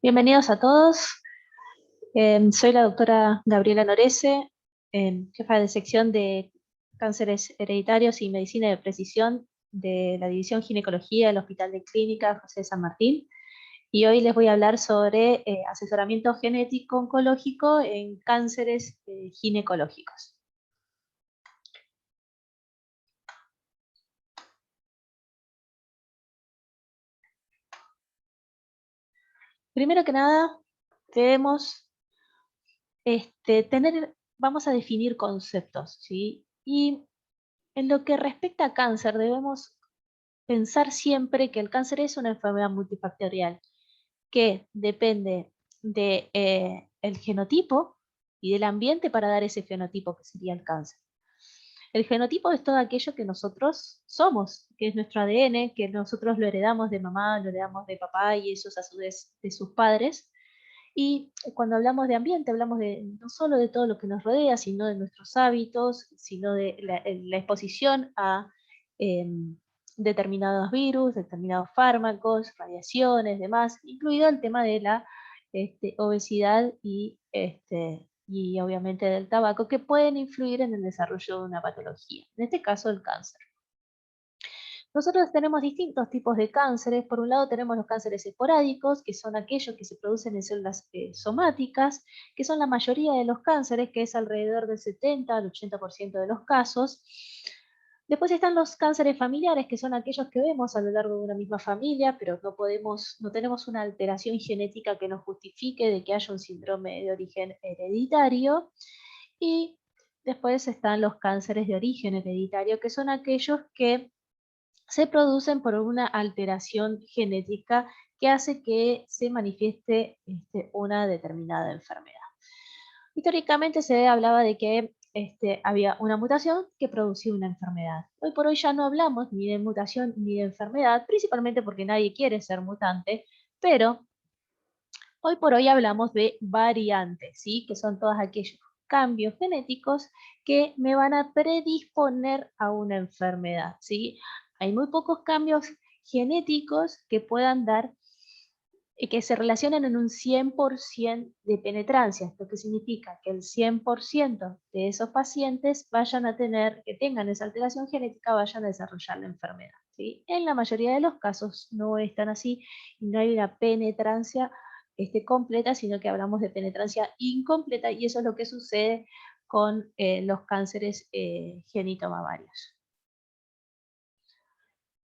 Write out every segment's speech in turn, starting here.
Bienvenidos a todos. Soy la doctora Gabriela Norese, jefa de sección de cánceres hereditarios y medicina de precisión de la División Ginecología del Hospital de Clínica José de San Martín. Y hoy les voy a hablar sobre asesoramiento genético oncológico en cánceres ginecológicos. Primero que nada, debemos vamos a definir conceptos, ¿sí? Y en lo que respecta a cáncer, debemos pensar siempre que el cáncer es una enfermedad multifactorial que depende de, el genotipo y del ambiente para dar ese fenotipo que sería el cáncer. El genotipo es todo aquello que nosotros somos, que es nuestro ADN, que nosotros lo heredamos de mamá, lo heredamos de papá y ellos a su vez de sus padres. Y cuando hablamos de ambiente, hablamos no solo de todo lo que nos rodea, sino de nuestros hábitos, sino de la exposición a determinados virus, determinados fármacos, radiaciones, demás, incluido el tema de la obesidad y obviamente del tabaco, que pueden influir en el desarrollo de una patología, en este caso el cáncer. Nosotros tenemos distintos tipos de cánceres. Por un lado tenemos los cánceres esporádicos, que son aquellos que se producen en células somáticas, que son la mayoría de los cánceres, que es alrededor del 70 al 80% de los casos. Después están los cánceres familiares, que son aquellos que vemos a lo largo de una misma familia, pero no tenemos una alteración genética que nos justifique de que haya un síndrome de origen hereditario. Y después están los cánceres de origen hereditario, que son aquellos que se producen por una alteración genética que hace que se manifieste una determinada enfermedad. Históricamente se hablaba de que había una mutación que producía una enfermedad. Hoy por hoy ya no hablamos ni de mutación ni de enfermedad, principalmente porque nadie quiere ser mutante, pero hoy por hoy hablamos de variantes, ¿sí? Que son todos aquellos cambios genéticos que me van a predisponer a una enfermedad, ¿sí? Hay muy pocos cambios genéticos que puedan dar y que se relacionen en un 100% de penetrancia. ¿Esto qué significa? Que el 100% de esos pacientes que tengan esa alteración genética, vayan a desarrollar la enfermedad, ¿sí? En la mayoría de los casos no es tan así y no hay una penetrancia completa, sino que hablamos de penetrancia incompleta y eso es lo que sucede con los cánceres genitomamarios.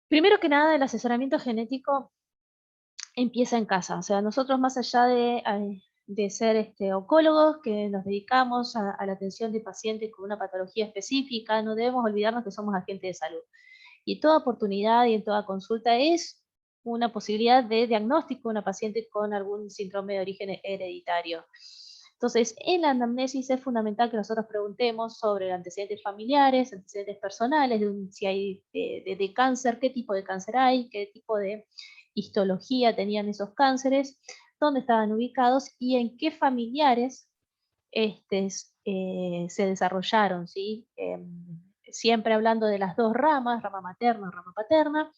Primero que nada, el asesoramiento genético empieza en casa. O sea, nosotros más allá de ser oncólogos que nos dedicamos a la atención de pacientes con una patología específica, no debemos olvidarnos que somos agentes de salud. Y toda oportunidad y en toda consulta es una posibilidad de diagnóstico de una paciente con algún síndrome de origen hereditario. Entonces, en la anamnesis es fundamental que nosotros preguntemos sobre antecedentes familiares, antecedentes personales, si hay de cáncer, qué tipo de cáncer hay, qué tipo de histología tenían esos cánceres, dónde estaban ubicados y en qué familiares se desarrollaron, ¿sí? Siempre hablando de las dos ramas, rama materna, rama paterna,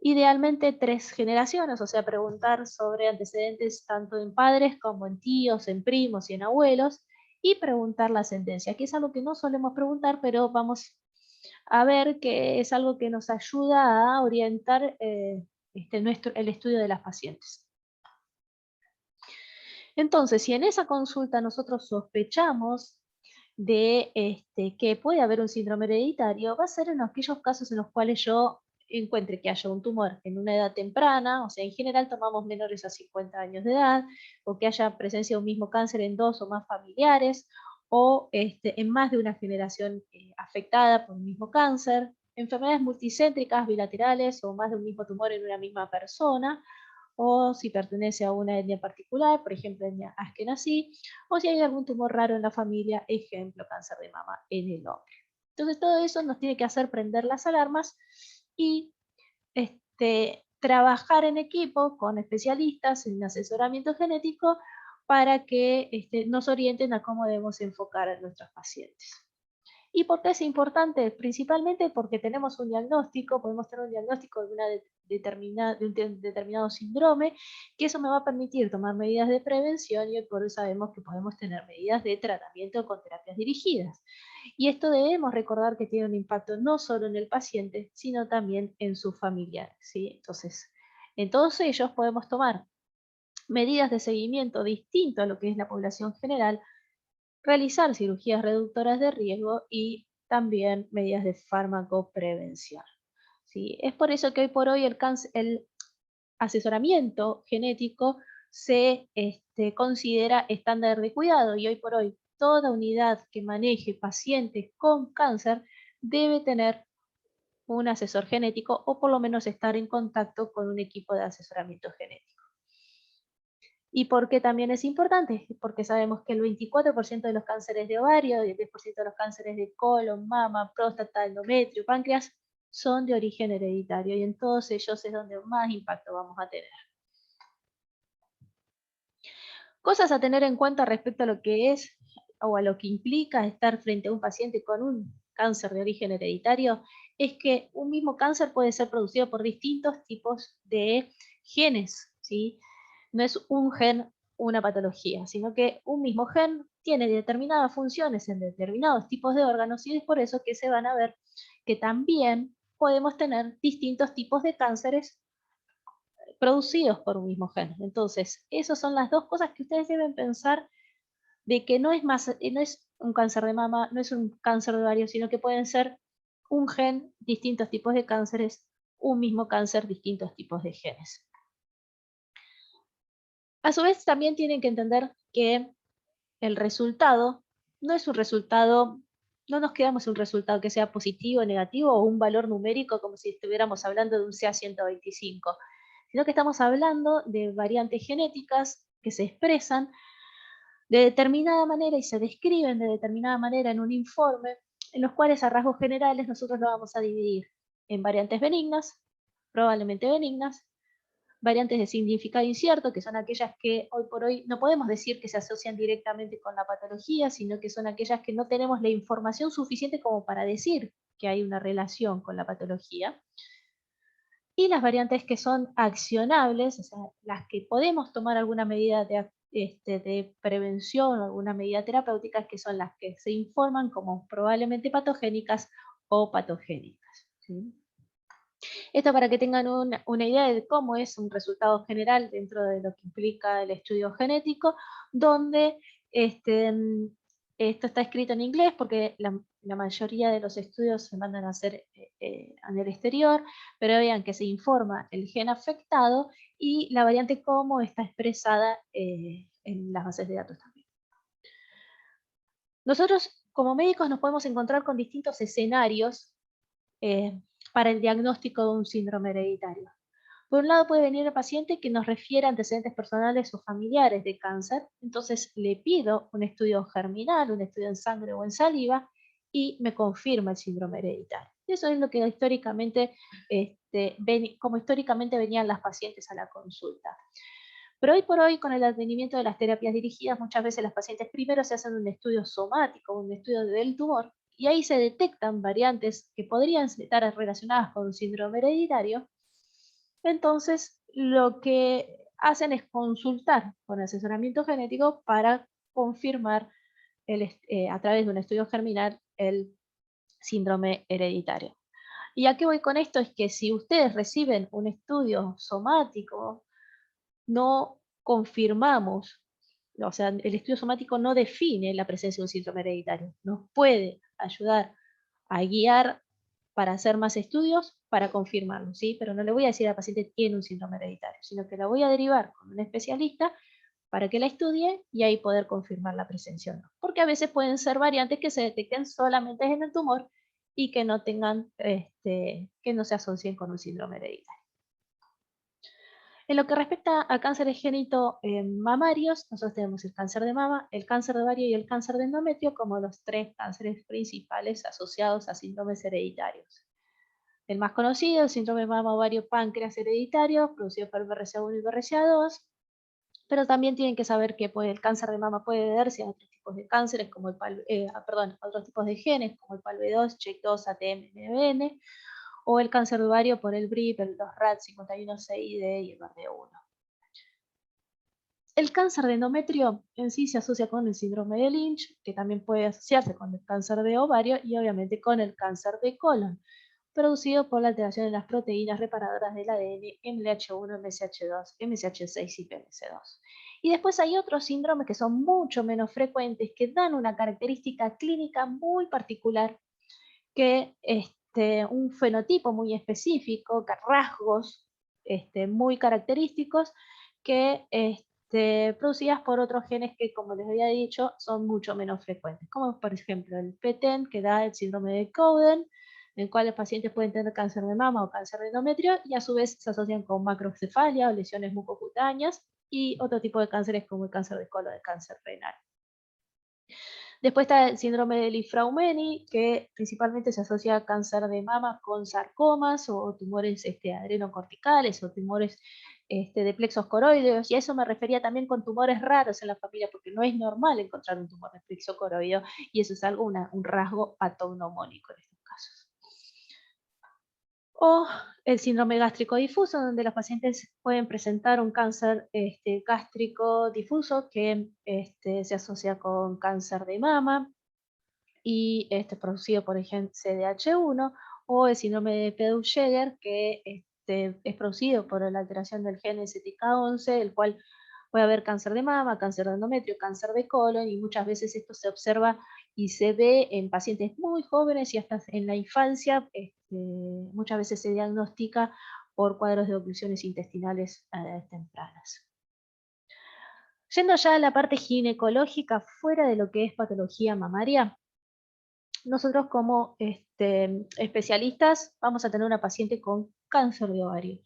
idealmente 3 generaciones, o sea, preguntar sobre antecedentes tanto en padres como en tíos, en primos y en abuelos, y preguntar la ascendencia, que es algo que no solemos preguntar, pero vamos a ver que es algo que nos ayuda a orientar el estudio de las pacientes. Entonces, si en esa consulta nosotros sospechamos de que puede haber un síndrome hereditario, va a ser en aquellos casos en los cuales yo encuentre que haya un tumor en una edad temprana, o sea, en general tomamos menores a 50 años de edad, o que haya presencia de un mismo cáncer en 2 o más familiares, o en más de una generación afectada por un mismo cáncer, enfermedades multicéntricas, bilaterales, o más de un mismo tumor en una misma persona, o si pertenece a una etnia particular, por ejemplo, etnia askenazí, o si hay algún tumor raro en la familia, ejemplo, cáncer de mama en el hombre. Entonces, todo eso nos tiene que hacer prender las alarmas y trabajar en equipo con especialistas en asesoramiento genético para que nos orienten a cómo debemos enfocar a nuestros pacientes. ¿Y por qué es importante? Principalmente porque tenemos un diagnóstico, podemos tener un diagnóstico de, de un determinado síndrome, que eso me va a permitir tomar medidas de prevención y por eso sabemos que podemos tener medidas de tratamiento con terapias dirigidas. Y esto debemos recordar que tiene un impacto no solo en el paciente, sino también en sus familiares, ¿sí? Entonces, en todos ellos podemos tomar medidas de seguimiento distinto a lo que es la población general, realizar cirugías reductoras de riesgo y también medidas de farmacoprevención. ¿Sí? Es por eso que hoy por hoy el asesoramiento genético se considera estándar de cuidado y hoy por hoy toda unidad que maneje pacientes con cáncer debe tener un asesor genético o por lo menos estar en contacto con un equipo de asesoramiento genético. ¿Y por qué también es importante? Porque sabemos que el 24% de los cánceres de ovario, el 10% de los cánceres de colon, mama, próstata, endometrio, páncreas, son de origen hereditario y en todos ellos es donde más impacto vamos a tener. Cosas a tener en cuenta respecto a lo que es o a lo que implica estar frente a un paciente con un cáncer de origen hereditario, es que un mismo cáncer puede ser producido por distintos tipos de genes, ¿sí? No es un gen, una patología, sino que un mismo gen tiene determinadas funciones en determinados tipos de órganos y es por eso que se van a ver que también podemos tener distintos tipos de cánceres producidos por un mismo gen. Entonces, esas son las dos cosas que ustedes deben pensar de que no es no es un cáncer de mama, no es un cáncer de ovario, sino que pueden ser un gen, distintos tipos de cánceres, un mismo cáncer, distintos tipos de genes. A su vez, también tienen que entender que el resultado no es un resultado, no nos quedamos en un resultado que sea positivo, negativo o un valor numérico como si estuviéramos hablando de un CA125, sino que estamos hablando de variantes genéticas que se expresan de determinada manera y se describen de determinada manera en un informe, en los cuales a rasgos generales nosotros lo vamos a dividir en variantes benignas, probablemente benignas, variantes de significado incierto, que son aquellas que hoy por hoy no podemos decir que se asocian directamente con la patología, sino que son aquellas que no tenemos la información suficiente como para decir que hay una relación con la patología. Y las variantes que son accionables, o sea, las que podemos tomar alguna medida de prevención o alguna medida terapéutica, que son las que se informan como probablemente patogénicas o patogénicas, ¿sí? Esto para que tengan una idea de cómo es un resultado general dentro de lo que implica el estudio genético, donde esto está escrito en inglés porque la mayoría de los estudios se mandan a hacer en el exterior, pero vean que se informa el gen afectado y la variante cómo está expresada en las bases de datos también. Nosotros como médicos nos podemos encontrar con distintos escenarios para el diagnóstico de un síndrome hereditario. Por un lado puede venir el paciente que nos refiere antecedentes personales o familiares de cáncer, entonces le pido un estudio germinal, un estudio en sangre o en saliva y me confirma el síndrome hereditario. Eso es lo que históricamente, como históricamente venían las pacientes a la consulta. Pero hoy por hoy, con el advenimiento de las terapias dirigidas, muchas veces las pacientes primero se hacen un estudio somático, un estudio del tumor, y ahí se detectan variantes que podrían estar relacionadas con un síndrome hereditario. Entonces, lo que hacen es consultar con asesoramiento genético para confirmar a través de un estudio germinal el síndrome hereditario. ¿Y a qué voy con esto? Es que si ustedes reciben un estudio somático, no confirmamos, o sea, el estudio somático no define la presencia de un síndrome hereditario, nos puede ayudar a guiar para hacer más estudios para confirmarlo, ¿sí? Pero no le voy a decir al paciente tiene un síndrome hereditario, sino que la voy a derivar con un especialista para que la estudie y ahí poder confirmar la presencia o no. Porque a veces pueden ser variantes que se detecten solamente en el tumor y que no tengan, que no se asocien con un síndrome hereditario. En lo que respecta a cánceres mamarios, nosotros tenemos el cáncer de mama, el cáncer de ovario y el cáncer de endometrio como los tres cánceres principales asociados a síndromes hereditarios. El más conocido, el síndrome mama ovario páncreas hereditario, producido por BRCA1 y BRCA2, pero también tienen que saber que el cáncer de mama puede deberse a otros tipos tipos de cánceres, como otros tipos de genes, como el PALB2, CHEK2, ATM, MBN, o el cáncer de ovario por el BRIP, los RAD51-CID y el BRD1. El cáncer de endometrio en sí se asocia con el síndrome de Lynch, que también puede asociarse con el cáncer de ovario y obviamente con el cáncer de colon, producido por la alteración de las proteínas reparadoras del ADN MLH1, MSH2, MSH6 y PMC2. Y después hay otros síndromes que son mucho menos frecuentes, que dan una característica clínica muy particular, que un fenotipo muy específico, rasgos muy característicos, que producidas por otros genes que, como les había dicho, son mucho menos frecuentes, como por ejemplo el PTEN, que da el síndrome de Cowden, en el cual los pacientes pueden tener cáncer de mama o cáncer de endometrio, y a su vez se asocian con macrocefalia o lesiones mucocutáneas, y otro tipo de cánceres como el cáncer de colon, el cáncer renal. Después está el síndrome de Li-Fraumeni, que principalmente se asocia a cáncer de mama con sarcomas o tumores adrenocorticales o tumores de plexos coroideos, y a eso me refería también con tumores raros en la familia, porque no es normal encontrar un tumor de plexo coroideo, y eso es algo, un rasgo patognomónico en estos casos. O el síndrome gástrico difuso, donde los pacientes pueden presentar un cáncer gástrico difuso que se asocia con cáncer de mama y producido por ejemplo CDH1, o el síndrome de Peutz-Jeghers, que es producido por la alteración del gen STK11, el cual puede haber cáncer de mama, cáncer de endometrio, cáncer de colon, y muchas veces esto se observa y se ve en pacientes muy jóvenes y hasta en la infancia. Muchas veces se diagnostica por cuadros de oclusiones intestinales tempranas. Yendo ya a la parte ginecológica, fuera de lo que es patología mamaria, nosotros como especialistas vamos a tener una paciente con cáncer de ovario.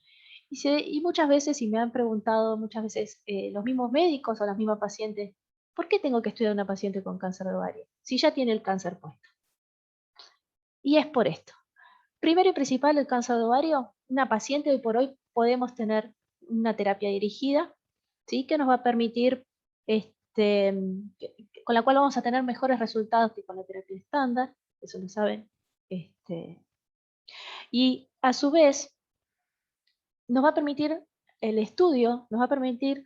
Y muchas veces, y me han preguntado muchas veces los mismos médicos o las mismas pacientes, ¿por qué tengo que estudiar a una paciente con cáncer de ovario si ya tiene el cáncer puesto? Y es por esto. Primero y principal, el cáncer de ovario, una paciente hoy por hoy podemos tener una terapia dirigida, ¿sí? Que nos va a permitir, con la cual vamos a tener mejores resultados que con la terapia estándar, eso lo saben. Y a su vez, nos va a permitir el estudio, nos va a permitir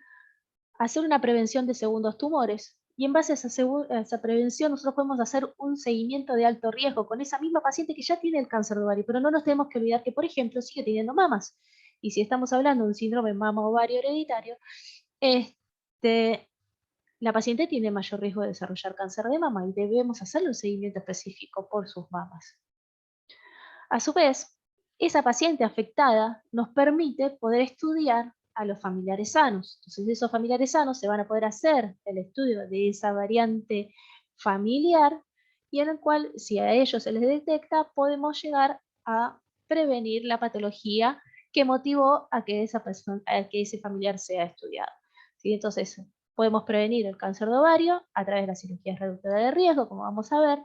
hacer una prevención de segundos tumores. Y en base a esa prevención, nosotros podemos hacer un seguimiento de alto riesgo con esa misma paciente que ya tiene el cáncer de ovario, pero no nos tenemos que olvidar que, por ejemplo, sigue teniendo mamas. Y si estamos hablando de un síndrome mama-ovario hereditario, la paciente tiene mayor riesgo de desarrollar cáncer de mama y debemos hacerle un seguimiento específico por sus mamas. A su vez, esa paciente afectada nos permite poder estudiar a los familiares sanos. Entonces, esos familiares sanos se van a poder hacer el estudio de esa variante familiar, y en el cual, si a ellos se les detecta, podemos llegar a prevenir la patología que motivó a que ese familiar sea estudiado. ¿Sí? Entonces, podemos prevenir el cáncer de ovario a través de la cirugía reductora de riesgo, como vamos a ver,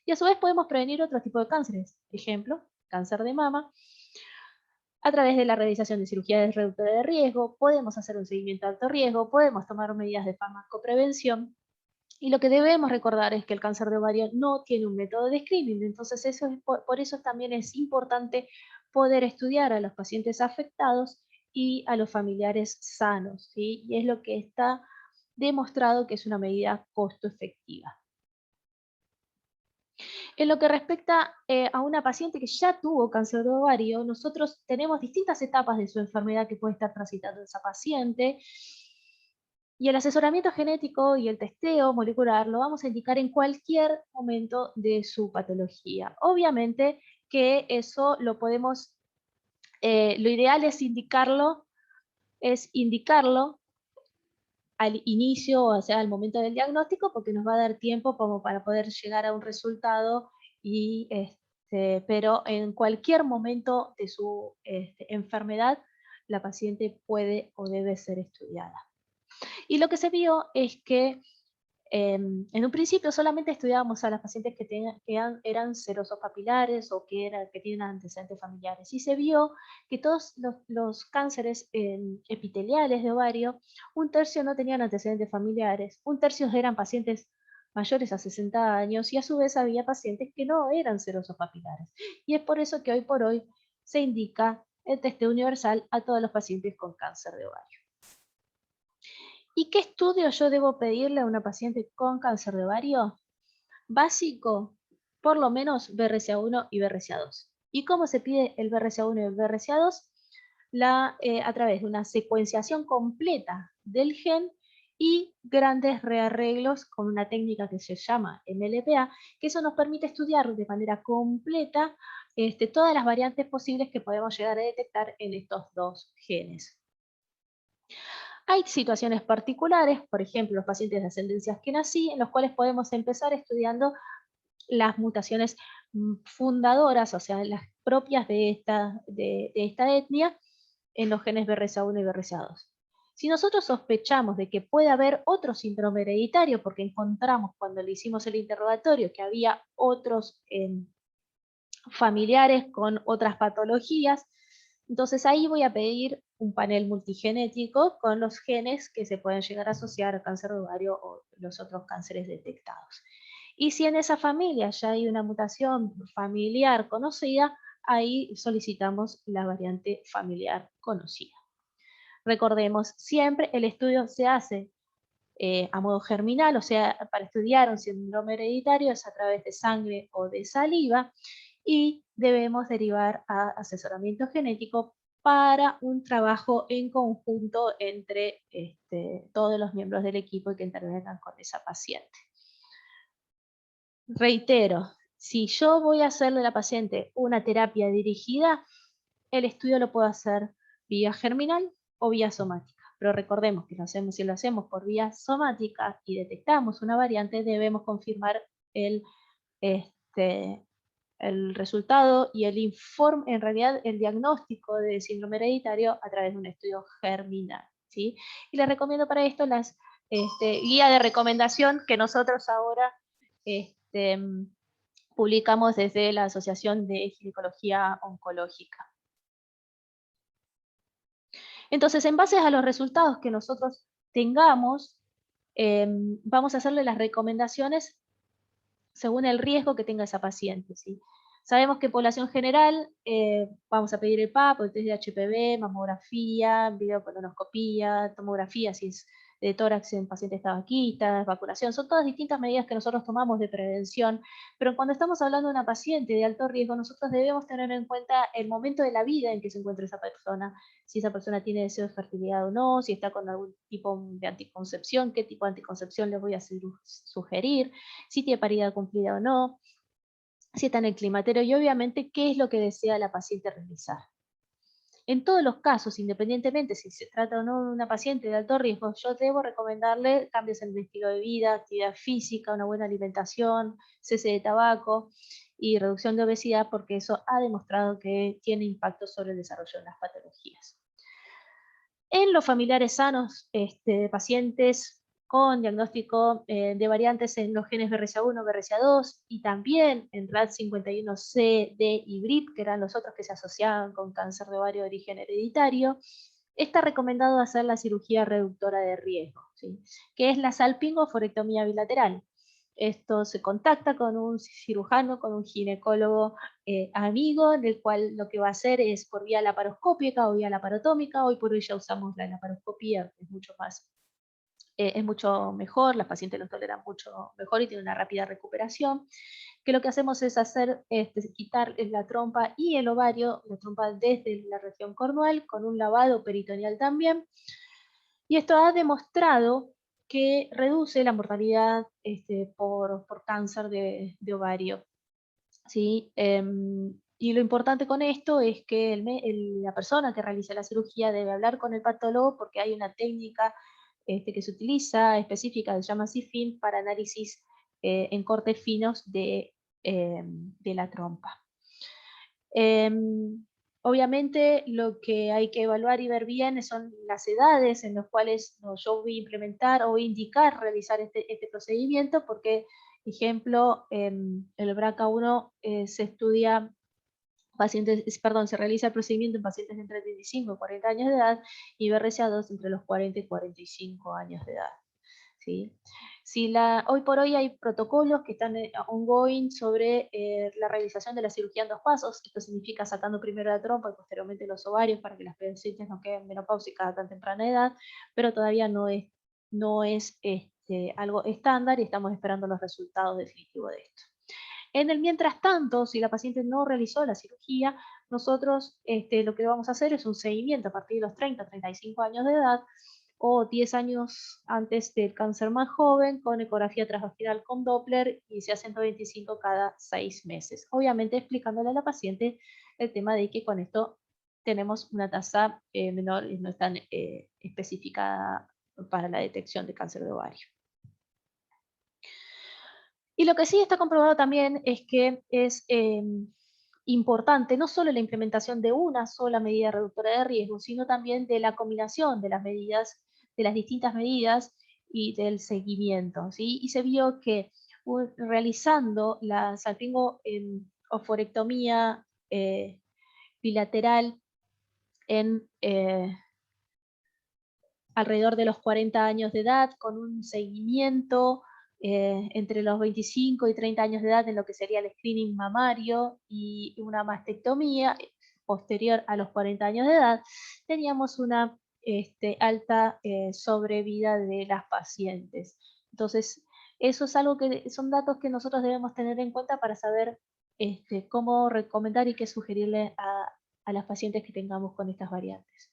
y a su vez podemos prevenir otro tipo de cánceres. Ejemplo, cáncer de mama. A través de la realización de cirugías reductora de riesgo, podemos hacer un seguimiento de alto riesgo, podemos tomar medidas de farmacoprevención. Y lo que debemos recordar es que el cáncer de ovario no tiene un método de screening, entonces por eso también es importante poder estudiar a los pacientes afectados y a los familiares sanos, ¿sí? Y es lo que está demostrado que es una medida costo efectiva. En lo que respecta a una paciente que ya tuvo cáncer de ovario, nosotros tenemos distintas etapas de su enfermedad que puede estar transitando esa paciente, y el asesoramiento genético y el testeo molecular lo vamos a indicar en cualquier momento de su patología. Obviamente que eso lo podemos, lo ideal es indicarlo al inicio, o sea, al momento del diagnóstico, porque nos va a dar tiempo como para poder llegar a un resultado, pero en cualquier momento de su enfermedad, la paciente puede o debe ser estudiada. Y lo que se vio es que en un principio solamente estudiábamos a las pacientes eran serosos papilares o que tienen antecedentes familiares. Y se vio que todos los cánceres epiteliales de ovario, un tercio no tenían antecedentes familiares, un tercio eran pacientes mayores a 60 años y a su vez había pacientes que no eran serosos papilares. Y es por eso que hoy por hoy se indica el testeo universal a todos los pacientes con cáncer de ovario. ¿Y qué estudio yo debo pedirle a una paciente con cáncer de ovario? Básico, por lo menos BRCA1 y BRCA2. ¿Y cómo se pide el BRCA1 y el BRCA2? A través de una secuenciación completa del gen y grandes rearreglos con una técnica que se llama MLPA, que eso nos permite estudiar de manera completa todas las variantes posibles que podemos llegar a detectar en estos dos genes. Hay situaciones particulares, por ejemplo, los pacientes de ascendencia askenazí, en los cuales podemos empezar estudiando las mutaciones fundadoras, o sea, las propias de esta etnia, en los genes BRCA1 y BRCA2. Si nosotros sospechamos de que puede haber otro síndrome hereditario, porque encontramos cuando le hicimos el interrogatorio que había otros familiares con otras patologías, entonces ahí voy a pedir un panel multigenético con los genes que se pueden llegar a asociar a cáncer de ovario o los otros cánceres detectados. Y si en esa familia ya hay una mutación familiar conocida, ahí solicitamos la variante familiar conocida. Recordemos, siempre el estudio se hace a modo germinal, o sea, para estudiar un síndrome hereditario es a través de sangre o de saliva, y debemos derivar a asesoramiento genético para un trabajo en conjunto entre todos los miembros del equipo que intervengan con esa paciente. Reitero, si yo voy a hacerle a la paciente una terapia dirigida, el estudio lo puedo hacer vía germinal o vía somática. Pero recordemos que si lo hacemos por vía somática y detectamos una variante, debemos confirmar el, este, el resultado y el informe, en realidad el diagnóstico de síndrome hereditario a través de un estudio germinal, ¿sí? Y les recomiendo para esto las guía de recomendación que nosotros ahora publicamos desde la Asociación de Ginecología Oncológica. Entonces, en base a los resultados que nosotros tengamos, vamos a hacerle las recomendaciones según el riesgo que tenga esa paciente, ¿sí? Sabemos que población general, vamos a pedir el PAP, el test de HPV, mamografía, videocolonoscopía, tomografía si es de tórax en pacientes tabaquistas, vacunación, son todas distintas medidas que nosotros tomamos de prevención, pero cuando estamos hablando de una paciente de alto riesgo, nosotros debemos tener en cuenta el momento de la vida en que se encuentra esa persona, si esa persona tiene deseo de fertilidad o no, si está con algún tipo de anticoncepción, qué tipo de anticoncepción les voy a sugerir, si tiene paridad cumplida o no, si está en el climaterio y obviamente qué es lo que desea la paciente realizar. En todos los casos, independientemente si se trata o no de una paciente de alto riesgo, yo debo recomendarle cambios en el estilo de vida, actividad física, una buena alimentación, cese de tabaco y reducción de obesidad, porque eso ha demostrado que tiene impacto sobre el desarrollo de las patologías. En los familiares sanos, pacientes con diagnóstico de variantes en los genes BRCA1, BRCA2 y también en RAD51C, D y BRIP, que eran los otros que se asociaban con cáncer de ovario de origen hereditario, está recomendado hacer la cirugía reductora de riesgo, ¿sí? Que es la salpingoforectomía bilateral. Esto se contacta con un cirujano, con un ginecólogo amigo, en el cual lo que va a hacer es por vía laparoscópica o vía laparotómica. Hoy por hoy ya usamos la laparoscopía, es mucho mejor, las pacientes lo toleran mucho mejor y tienen una rápida recuperación. Que lo que hacemos es quitar la trompa y el ovario, la trompa desde la región cornual, con un lavado peritoneal también. Y esto ha demostrado que reduce la mortalidad por cáncer de ovario, ¿sí? Y lo importante con esto es que la persona que realiza la cirugía debe hablar con el patólogo porque hay una técnica que se utiliza específica, se llama CIFIN, para análisis en cortes finos de la trompa. Obviamente lo que hay que evaluar y ver bien son las edades en las cuales yo voy a implementar o voy a indicar realizar este procedimiento, porque, ejemplo, el BRCA1 se estudia se realiza el procedimiento en pacientes de entre 35 y 40 años de edad y BRCA2 entre los 40 y 45 años de edad, ¿sí? Hoy por hoy hay protocolos que están ongoing sobre la realización de la cirugía en 2 pasos. Esto significa sacando primero la trompa y posteriormente los ovarios para que las pacientes no queden menopáusicas a tan temprana edad, pero todavía no es algo estándar y estamos esperando los resultados definitivos de esto. En el mientras tanto, si la paciente no realizó la cirugía, nosotros lo que vamos a hacer es un seguimiento a partir de los 30, 35 años de edad o 10 años antes del cáncer más joven con ecografía transvaginal con Doppler y se hace 125 cada 6 meses. Obviamente explicándole a la paciente el tema de que con esto tenemos una tasa menor y no es tan especificada para la detección de cáncer de ovario. Y lo que sí está comprobado también es que es importante no solo la implementación de una sola medida reductora de riesgo, sino también de la combinación de las medidas, de las distintas medidas y del seguimiento, ¿sí? Y se vio que realizando la salpingo-oforectomía bilateral en alrededor de los 40 años de edad, con un seguimiento entre los 25 y 30 años de edad en lo que sería el screening mamario y una mastectomía posterior a los 40 años de edad, teníamos una alta sobrevida de las pacientes. Entonces, eso es algo que son datos que nosotros debemos tener en cuenta para saber cómo recomendar y qué sugerirle a las pacientes que tengamos con estas variantes.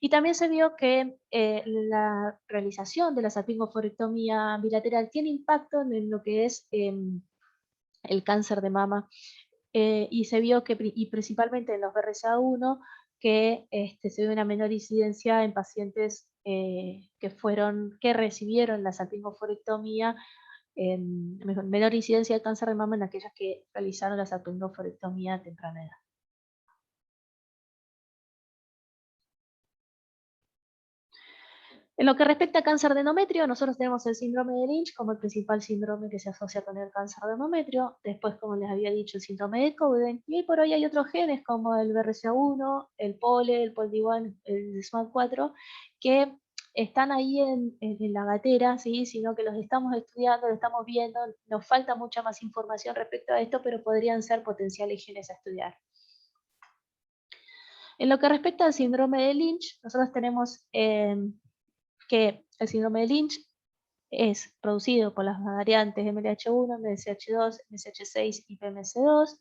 Y también se vio que la realización de la salpingo-oforectomía bilateral tiene impacto en lo que es el cáncer de mama y se vio que, y principalmente en los BRCA1, que se ve una menor incidencia en pacientes que recibieron la salpingo-oforectomía, menor incidencia de cáncer de mama en aquellas que realizaron la salpingo-oforectomía a temprana edad. En lo que respecta a cáncer de endometrio, nosotros tenemos el síndrome de Lynch como el principal síndrome que se asocia con el cáncer de endometrio. Después, como les había dicho, el síndrome de Cowden. Y por hoy hay otros genes como el BRCA1, el POLE, el POLD1, el SMAD4, que están ahí en la gatera, ¿sí? Sino que los estamos estudiando, los estamos viendo. Nos falta mucha más información respecto a esto, pero podrían ser potenciales genes a estudiar. En lo que respecta al síndrome de Lynch, nosotros tenemos que el síndrome de Lynch es producido por las variantes MLH1, MSH2, MSH6 y PMC2,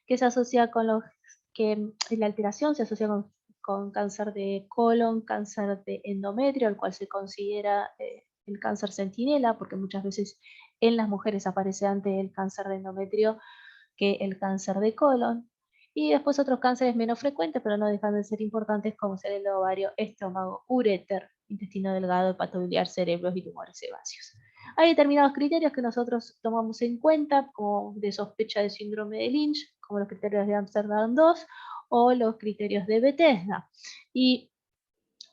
que se asocia con la alteración se asocia con cáncer de colon, cáncer de endometrio, el cual se considera el cáncer centinela, porque muchas veces en las mujeres aparece antes el cáncer de endometrio que el cáncer de colon. Y después otros cánceres menos frecuentes, pero no dejan de ser importantes, como ser el ovario, estómago, uréter, intestino delgado, hepatobiliar, cerebros y tumores sebáceos. Hay determinados criterios que nosotros tomamos en cuenta, como de sospecha de síndrome de Lynch, como los criterios de Amsterdam 2 o los criterios de Bethesda. Y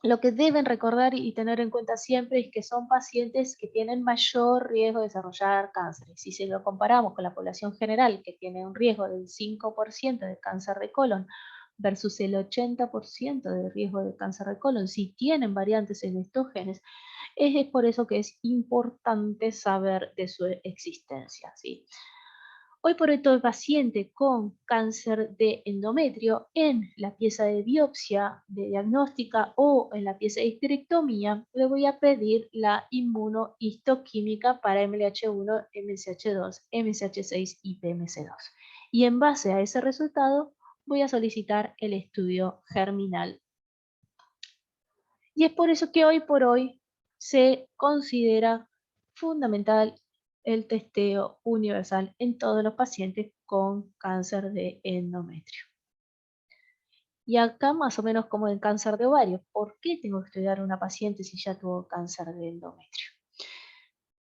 lo que deben recordar y tener en cuenta siempre es que son pacientes que tienen mayor riesgo de desarrollar cáncer. Si se lo comparamos con la población general, que tiene un riesgo del 5% de cáncer de colon versus el 80% de riesgo de cáncer de colon, si tienen variantes en estos genes, es por eso que es importante saber de su existencia, ¿sí? Hoy por hoy todo paciente con cáncer de endometrio en la pieza de biopsia de diagnóstica o en la pieza de histerectomía le voy a pedir la inmunohistoquímica para MLH1, MSH2, MSH6 y PMC2. Y en base a ese resultado voy a solicitar el estudio germinal. Y es por eso que hoy por hoy se considera fundamental el testeo universal en todos los pacientes con cáncer de endometrio. Y acá más o menos como en cáncer de ovario, ¿por qué tengo que estudiar a una paciente si ya tuvo cáncer de endometrio?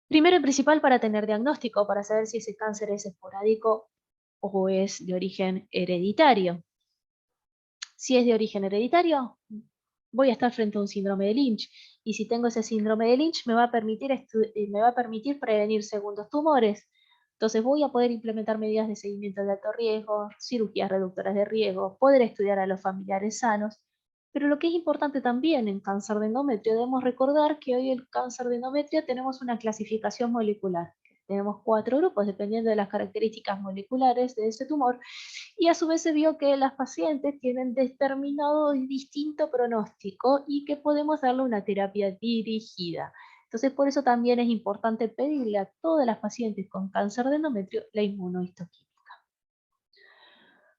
Primero y principal para tener diagnóstico, para saber si ese cáncer es esporádico o es de origen hereditario. Si es de origen hereditario, voy a estar frente a un síndrome de Lynch. Y si tengo ese síndrome de Lynch, me va a permitir prevenir segundos tumores. Entonces voy a poder implementar medidas de seguimiento de alto riesgo, cirugías reductoras de riesgo, poder estudiar a los familiares sanos. Pero lo que es importante también en cáncer de endometrio, debemos recordar que hoy el cáncer de endometrio tenemos una clasificación molecular. Tenemos 4 grupos dependiendo de las características moleculares de ese tumor, y a su vez se vio que las pacientes tienen determinado y distinto pronóstico y que podemos darle una terapia dirigida. Entonces, por eso también es importante pedirle a todas las pacientes con cáncer de endometrio la inmunohistoquímica.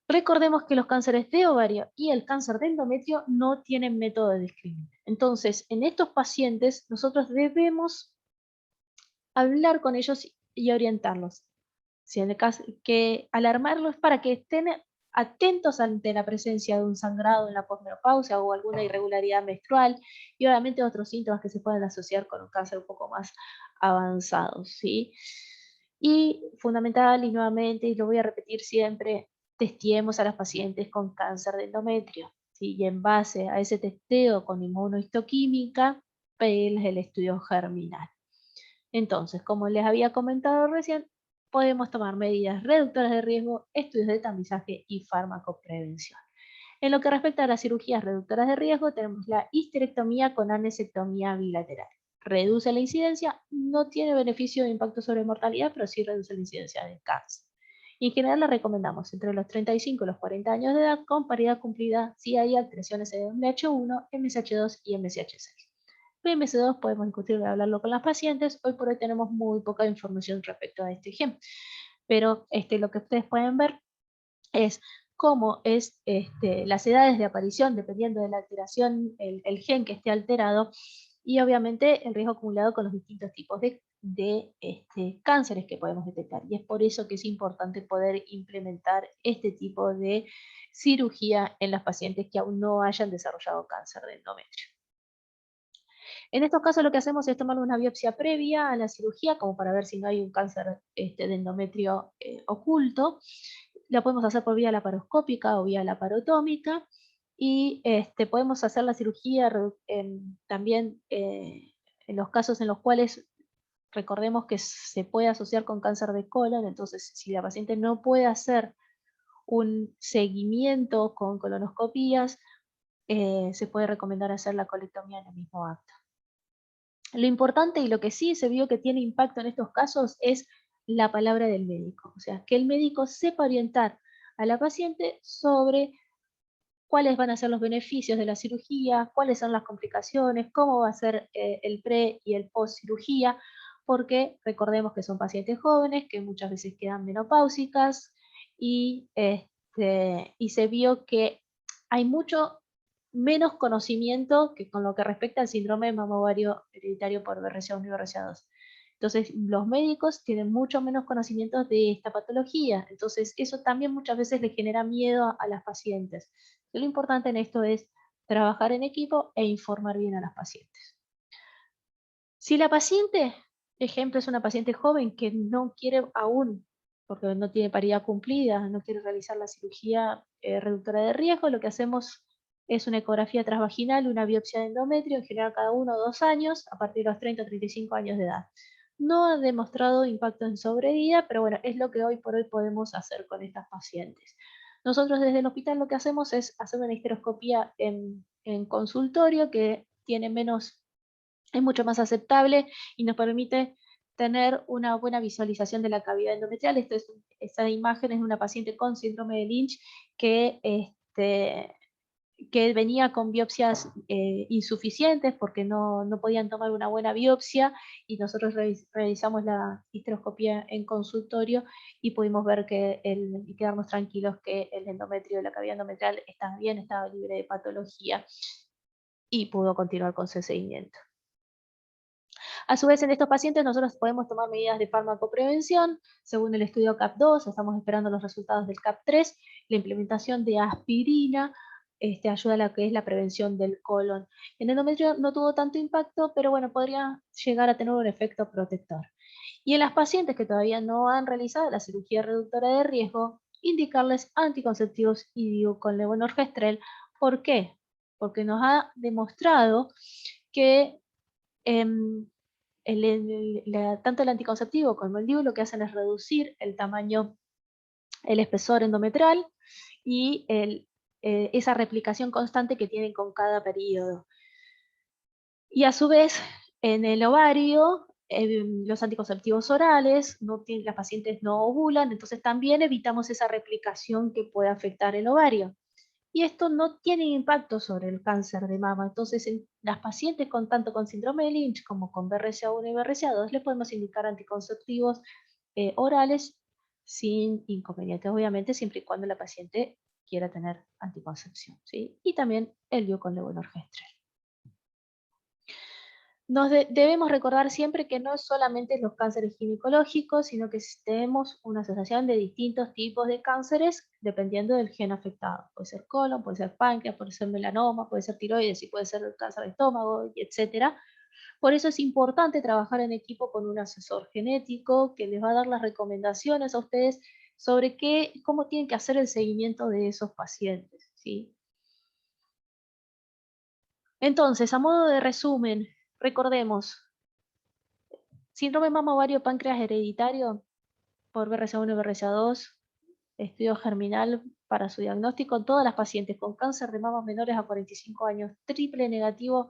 Recordemos que los cánceres de ovario y el cáncer de endometrio no tienen método de discriminación. Entonces, en estos pacientes nosotros debemos hablar con ellos y orientarlos. Si en el caso que alarmarlos para que estén atentos ante la presencia de un sangrado en la posmenopausia o alguna irregularidad menstrual y obviamente otros síntomas que se pueden asociar con un cáncer un poco más avanzado, ¿sí? Y fundamental, y nuevamente, y lo voy a repetir siempre, testeemos a las pacientes con cáncer de endometrio, ¿sí? Y en base a ese testeo con inmunohistoquímica, pedirles el estudio germinal. Entonces, como les había comentado recién, podemos tomar medidas reductoras de riesgo, estudios de tamizaje y farmacoprevención. En lo que respecta a las cirugías reductoras de riesgo, tenemos la histerectomía con anesectomía bilateral. Reduce la incidencia, no tiene beneficio de impacto sobre mortalidad, pero sí reduce la incidencia de cáncer. Y en general la recomendamos entre los 35 y los 40 años de edad con paridad cumplida si hay alteraciones en MH1, MSH2 y MSH6. PMS2 podemos discutir de hablarlo con las pacientes. Hoy por hoy tenemos muy poca información respecto a este gen. Pero lo que ustedes pueden ver es cómo es las edades de aparición, dependiendo de la alteración, el gen que esté alterado, y obviamente el riesgo acumulado con los distintos tipos de cánceres que podemos detectar. Y es por eso que es importante poder implementar este tipo de cirugía en las pacientes que aún no hayan desarrollado cáncer de endometrio. En estos casos lo que hacemos es tomar una biopsia previa a la cirugía, como para ver si no hay un cáncer de endometrio oculto. La podemos hacer por vía laparoscópica o vía laparotómica, y podemos hacer la cirugía también en los casos en los cuales recordemos que se puede asociar con cáncer de colon. Entonces si la paciente no puede hacer un seguimiento con colonoscopías, se puede recomendar hacer la colectomía en el mismo acto. Lo importante y lo que sí se vio que tiene impacto en estos casos es la palabra del médico. O sea, que el médico sepa orientar a la paciente sobre cuáles van a ser los beneficios de la cirugía, cuáles son las complicaciones, cómo va a ser el pre y el post cirugía, porque recordemos que son pacientes jóvenes que muchas veces quedan menopáusicas, y se vio que hay mucho menos conocimiento que con lo que respecta al síndrome de mama ovario hereditario por BRCA1 y BRCA2. Entonces, los médicos tienen mucho menos conocimiento de esta patología. Entonces, eso también muchas veces le genera miedo a las pacientes. Lo importante en esto es trabajar en equipo e informar bien a las pacientes. Si la paciente, ejemplo, es una paciente joven que no quiere aún, porque no tiene paridad cumplida, no quiere realizar la cirugía reductora de riesgo, lo que hacemos es una ecografía transvaginal, una biopsia de endometrio, en general cada 1 o 2 años, a partir de los 30 o 35 años de edad. No ha demostrado impacto en sobrevida, pero bueno, es lo que hoy por hoy podemos hacer con estas pacientes. Nosotros desde el hospital lo que hacemos es hacer una histeroscopía en consultorio, que tiene menos, es mucho más aceptable y nos permite tener una buena visualización de la cavidad endometrial. Esta imagen es de una paciente con síndrome de Lynch que, que venía con biopsias insuficientes porque no podían tomar una buena biopsia, y nosotros realizamos la histeroscopía en consultorio y pudimos ver y quedarnos tranquilos que el endometrio de la cavidad endometrial estaba bien, estaba libre de patología y pudo continuar con su seguimiento. A su vez, en estos pacientes nosotros podemos tomar medidas de farmacoprevención, según el estudio CAP2, estamos esperando los resultados del CAP3, la implementación de aspirina ayuda a lo que es la prevención del colon. En endometrio no tuvo tanto impacto, pero bueno, podría llegar a tener un efecto protector. Y en las pacientes que todavía no han realizado la cirugía reductora de riesgo, indicarles anticonceptivos y DIU con levonorgestrel. ¿Por qué? Porque nos ha demostrado que tanto el anticonceptivo como el DIU lo que hacen es reducir el tamaño, el espesor endometrial, y esa replicación constante que tienen con cada periodo. Y a su vez, en el ovario, los anticonceptivos orales, las pacientes no ovulan, entonces también evitamos esa replicación que puede afectar el ovario. Y esto no tiene impacto sobre el cáncer de mama. Entonces, en las pacientes tanto con síndrome de Lynch como con BRCA1 y BRCA2, les podemos indicar anticonceptivos orales sin inconvenientes, obviamente, siempre y cuando la paciente quiera tener anticoncepción, ¿sí? Y también el bioconlevonorgestrel. Debemos recordar siempre que no es solamente los cánceres ginecológicos, sino que tenemos una asociación de distintos tipos de cánceres dependiendo del gen afectado. Puede ser colon, puede ser páncreas, puede ser melanoma, puede ser tiroides y puede ser cáncer de estómago, etc. Por eso es importante trabajar en equipo con un asesor genético que les va a dar las recomendaciones a ustedes sobre cómo tienen que hacer el seguimiento de esos pacientes, ¿sí? Entonces, a modo de resumen, recordemos, síndrome mama ovario páncreas hereditario por BRCA1 y BRCA2, estudio germinal para su diagnóstico en todas las pacientes con cáncer de mama menores a 45 años, triple negativo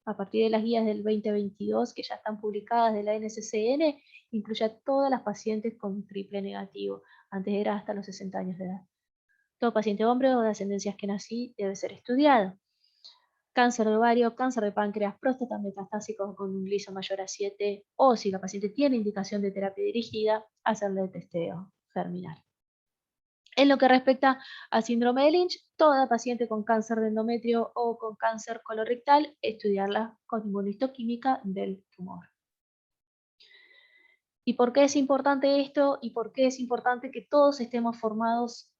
a partir de las guías del 2022 que ya están publicadas de la NCCN, incluye a todas las pacientes con triple negativo, antes era hasta los 60 años de edad. Todo paciente hombre o de ascendencia askenazí debe ser estudiado. Cáncer de ovario, cáncer de páncreas, próstata metastásico con un gliso mayor a 7, o si la paciente tiene indicación de terapia dirigida, hacerle el testeo germinal. En lo que respecta al síndrome de Lynch, toda paciente con cáncer de endometrio o con cáncer colorectal, estudiarla con inmunohistoquímica del tumor. ¿Y por qué es importante esto? ¿Y por qué es importante que todos estemos formados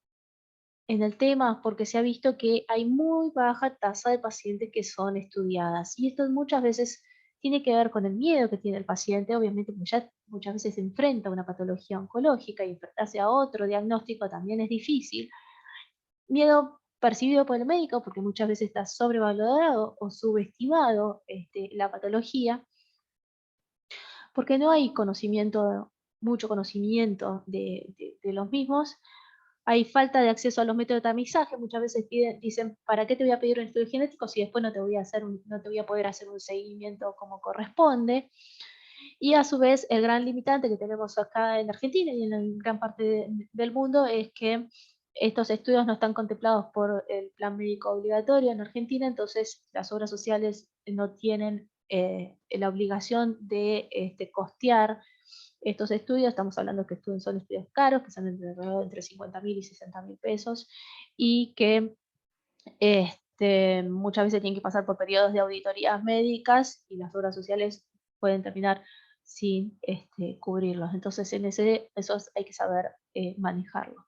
en el tema? Porque se ha visto que hay muy baja tasa de pacientes que son estudiadas. Y esto muchas veces tiene que ver con el miedo que tiene el paciente, obviamente, porque ya muchas veces se enfrenta a una patología oncológica y enfrentarse a otro diagnóstico también es difícil. Miedo percibido por el médico, porque muchas veces está sobrevalorado o subestimado la patología, porque no hay conocimiento, mucho conocimiento de los mismos. Hay falta de acceso a los métodos de tamizaje. Muchas veces dicen, ¿para qué te voy a pedir un estudio genético si después no te voy a poder hacer un seguimiento como corresponde? Y a su vez, el gran limitante que tenemos acá en Argentina y en gran parte del mundo es que estos estudios no están contemplados por el plan médico obligatorio en Argentina, entonces las obras sociales no tienen la obligación de costear estos estudios. Estamos hablando que son estudios caros, que son entre 50.000 y 60.000 pesos, y que muchas veces tienen que pasar por periodos de auditorías médicas y las obras sociales pueden terminar sin cubrirlos. Entonces, eso hay que saber manejarlo.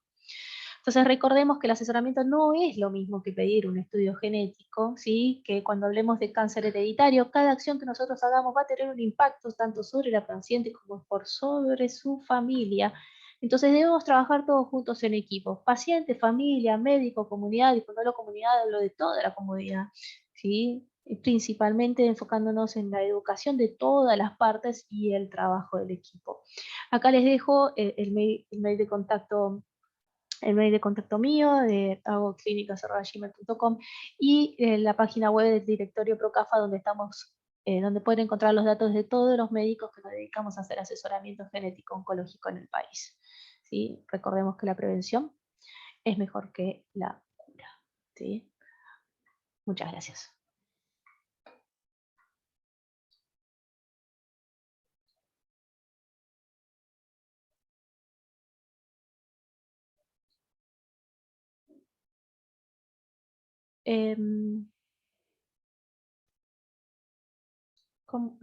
Entonces, recordemos que el asesoramiento no es lo mismo que pedir un estudio genético, ¿sí? Que cuando hablemos de cáncer hereditario, cada acción que nosotros hagamos va a tener un impacto tanto sobre la paciente como sobre su familia. Entonces debemos trabajar todos juntos en equipo, paciente, familia, médico, comunidad, y cuando hablo comunidad hablo de toda la comunidad, ¿sí? Principalmente enfocándonos en la educación de todas las partes y el trabajo del equipo. Acá les dejo el mail de contacto, el mail de contacto mío, de agoclinicas@gmail.com, y la página web del directorio Procafa, donde pueden encontrar los datos de todos los médicos que nos dedicamos a hacer asesoramiento genético oncológico en el país. ¿Sí? Recordemos que la prevención es mejor que la cura. ¿Sí? Muchas gracias. Em, ¿Cómo?